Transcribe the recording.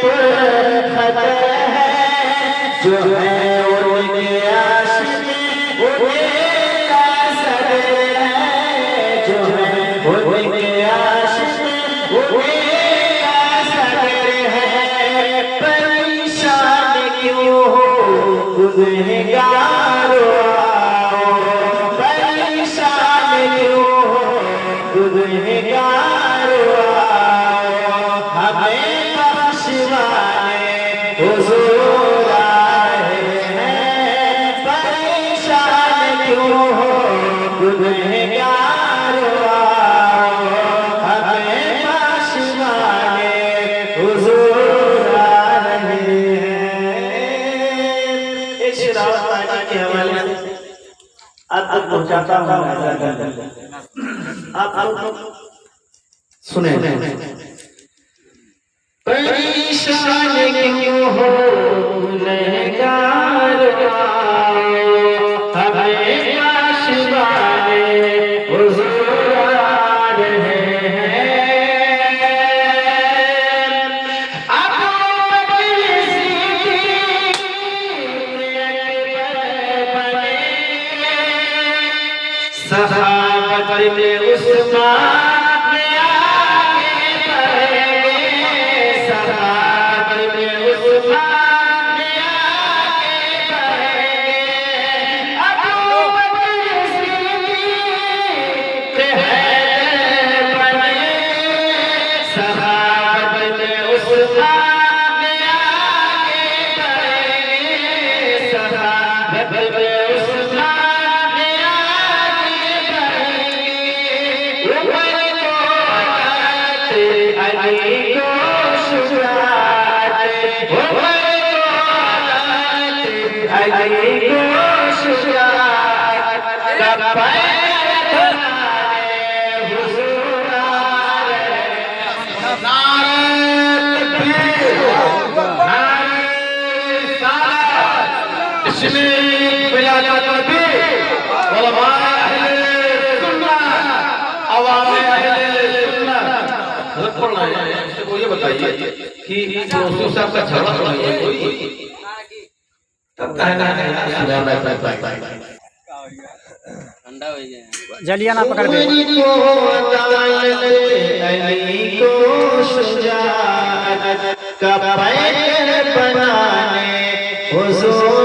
पुरखत है, जो है उनके आशिक उनका सदर है, जो है उनके आशिक उनका सदर है। परेशान क्यों हो गुनहगारो, परेशान क्यों हो गुनहगारो, हमें बख्शवाने हुजूर आए हैं। परेशान क्यों हो गुनहगारो, हमें बख्शवाने हुजूर आ रहे हैं। इस रास्ते के हवाले आप तक पहुंचाता हूं, आप सुने। परेशान क्यों हो गुनहगार, हमें बख्शवाने हुजूर आ रहे हैं। अबू बकर सिद्दीक बने, सहाबत में उस्मान ये बताइए कि दोस्तों से आपका झगड़ा तो नहीं है कोई? तब ठंडा हो जाए, जलिया ना पकड़ दे। बनाने हुजूर